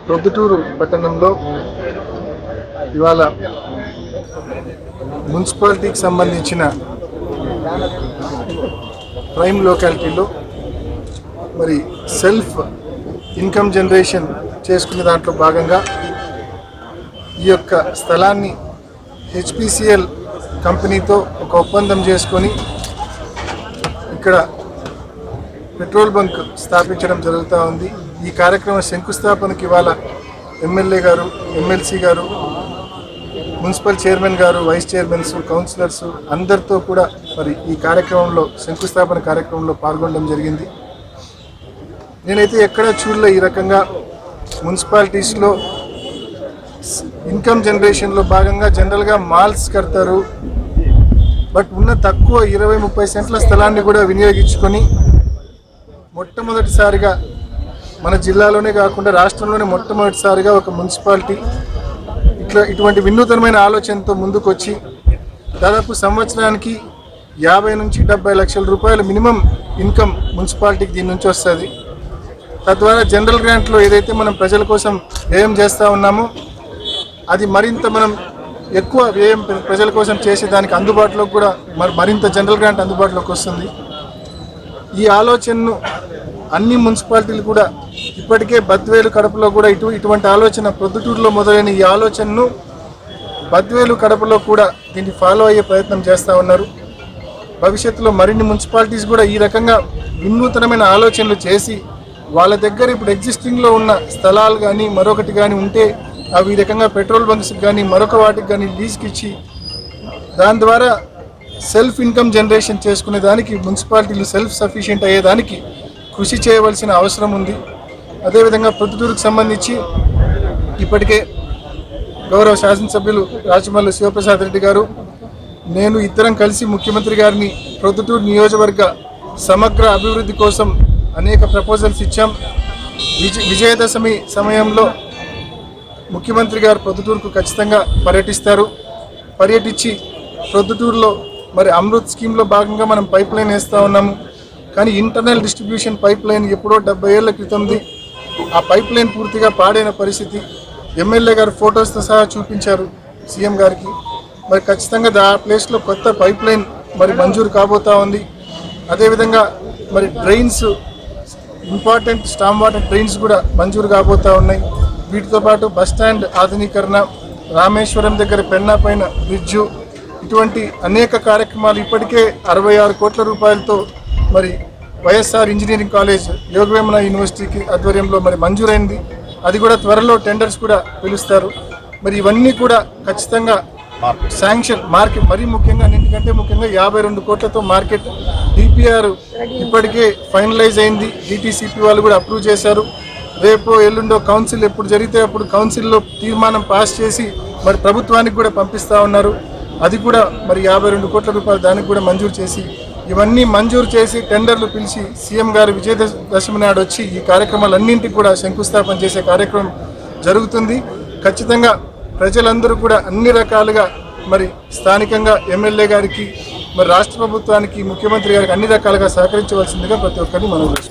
ప్రొద్దుటూరు పట్టణంలో ఇవాళ మున్సిపాలిటీకి సంబంధించిన ప్రైమ్ లొకాలిటీలో మరి సెల్ఫ్ ఇన్కమ్ జనరేషన్ చేసుకునే దాంట్లో భాగంగా ఈ యొక్క స్థలాన్ని హెచ్పిసిఎల్ కంపెనీతో ఒక ఒప్పందం చేసుకొని ఇక్కడ పెట్రోల్ బంక్ స్థాపించడం జరుగుతూ ఉంది. ఈ కార్యక్రమం శంకుస్థాపనకి ఇవాళ ఎమ్మెల్యే గారు, ఎమ్మెల్సీ గారు, మున్సిపల్ చైర్మన్ గారు, వైస్ చైర్మన్స్, కౌన్సిలర్స్ అందరితో కూడా మరి ఈ కార్యక్రమంలో శంకుస్థాపన కార్యక్రమంలో పాల్గొనడం జరిగింది. నేనైతే ఎక్కడా చూడలే ఈ రకంగా మున్సిపాలిటీస్లో ఇన్కమ్ జనరేషన్లో భాగంగా జనరల్గా మాల్స్ కడతారు. బట్ ఉన్న తక్కువ 20-30 సెంట్ల స్థలాన్ని కూడా వినియోగించుకొని మొట్టమొదటిసారిగా మన జిల్లాలోనే కాకుండా రాష్ట్రంలోనే మొట్టమొదటిసారిగా ఒక మున్సిపాలిటీ ఇటువంటి వినూతనమైన ఆలోచనతో ముందుకొచ్చి దాదాపు సంవత్సరానికి 50 నుంచి 70 లక్షల రూపాయల మినిమం ఇన్కమ్ మున్సిపాలిటీకి దీని నుంచి వస్తుంది. తద్వారా జనరల్ గ్రాంట్లో ఏదైతే మనం ప్రజల కోసం వ్యయం చేస్తూ ఉన్నామో అది మరింత మనం ఎక్కువ వ్యయం ప్రజల కోసం చేసేదానికి అందుబాటులోకి కూడా మరింత జనరల్ గ్రాంట్ అందుబాటులోకి వస్తుంది. ఈ ఆలోచనను అన్ని మున్సిపాలిటీలు కూడా ఇప్పటికే బద్వేలు, కడపలో కూడా ఇటువంటి ఆలోచన ప్రొద్దుటూరులో మొదలైన ఈ ఆలోచనను బద్వేలు, కడపలో కూడా దీన్ని ఫాలో అయ్యే ప్రయత్నం చేస్తూ ఉన్నారు. భవిష్యత్తులో మరిన్ని మున్సిపాలిటీస్ కూడా ఈ రకంగా వినూతనమైన ఆలోచనలు చేసి వాళ్ళ దగ్గర ఇప్పుడు ఎగ్జిస్టింగ్లో ఉన్న స్థలాలు కానీ మరొకటి కానీ ఉంటే అవి ఈ రకంగా పెట్రోల్ బంక్స్కి కానీ మరొక వాటికి కానీ లీజ్కి ఇచ్చి దాని ద్వారా సెల్ఫ్ ఇన్కమ్ జనరేషన్ చేసుకునే దానికి మున్సిపాలిటీలు సెల్ఫ్ సఫిషియెంట్ అయ్యేదానికి కృషి చేయవలసిన అవసరం ఉంది. అదేవిధంగా ప్రొద్దుటూరుకు సంబంధించి ఇప్పటికే గౌరవ శాసనసభ్యులు రాచమల్లు శివప్రసాద్ రెడ్డి గారు, నేను ఇద్దరం కలిసి ముఖ్యమంత్రి గారిని ప్రొద్దుటూరు నియోజకవర్గ సమగ్ర అభివృద్ధి కోసం అనేక ప్రపోజల్స్ ఇచ్చాం. విజయదశమి సమయంలో ముఖ్యమంత్రి గారు ప్రొద్దుటూరుకు ఖచ్చితంగా పర్యటించి ప్రొద్దుటూరులో మరి అమృత్ స్కీమ్లో భాగంగా మనం పైప్ లైన్ వేస్తూ ఉన్నాము. కానీ ఇంటర్నల్ డిస్ట్రిబ్యూషన్ పైప్ లైన్ ఎప్పుడో 70 ఏళ్ల క్రితంది. ఆ పైప్ లైన్ పూర్తిగా పాడైన పరిస్థితి. ఎమ్మెల్యే గారు ఫొటోస్తో సహా చూపించారు సీఎం గారికి. మరి ఖచ్చితంగా ఆ ప్లేస్లో కొత్త పైప్ లైన్ మరి మంజూరు కాబోతూ ఉంది. అదేవిధంగా మరి drains, important storm water drains కూడా మంజూరు కాబోతూ ఉన్నాయి. వీటితో పాటు బస్టాండ్ ఆధునీకరణ, రామేశ్వరం దగ్గర పెన్నా పైన బ్రిడ్జు, ఇటువంటి అనేక కార్యక్రమాలు ఇప్పటికే 66 కోట్ల రూపాయలతో మరి వైఎస్ఆర్ ఇంజనీరింగ్ కాలేజ్ యోగవేమన యూనివర్సిటీకి ఆధ్వర్యంలో మరి మంజూరైంది. అది కూడా త్వరలో టెండర్స్ కూడా పిలుస్తారు. మరి ఇవన్నీ కూడా ఖచ్చితంగా శాంక్షన్ మార్కెట్, మరీ ముఖ్యంగా అన్నింటికంటే ముఖ్యంగా 52 కోట్లతో మార్కెట్ డిపిఆర్ ఇప్పటికే ఫైనలైజ్ అయింది. డిటిసిపి వాళ్ళు కూడా అప్రూవ్ చేశారు. రేపో ఎల్లుండో కౌన్సిల్ ఎప్పుడు జరిగితే అప్పుడు కౌన్సిల్లో తీర్మానం పాస్ చేసి మరి ప్రభుత్వానికి కూడా పంపిస్తూ ఉన్నారు. అది కూడా మరి 52 కోట్ల రూపాయలు దానికి కూడా మంజూరు చేసి, ఇవన్నీ మంజూరు చేసి టెండర్లు పిలిచి సీఎం గారు విజయదశమి నాడు వచ్చి ఈ కార్యక్రమాలన్నింటికి కూడా శంకుస్థాపన చేసే కార్యక్రమం జరుగుతుంది. ఖచ్చితంగా ప్రజలందరూ కూడా అన్ని రకాలుగా మరి స్థానికంగా ఎమ్మెల్యే గారికి, మరి రాష్ట్ర ప్రభుత్వానికి, ముఖ్యమంత్రి గారికి అన్ని రకాలుగా సహకరించవలసిందిగా ప్రతి ఒక్కరిని మనం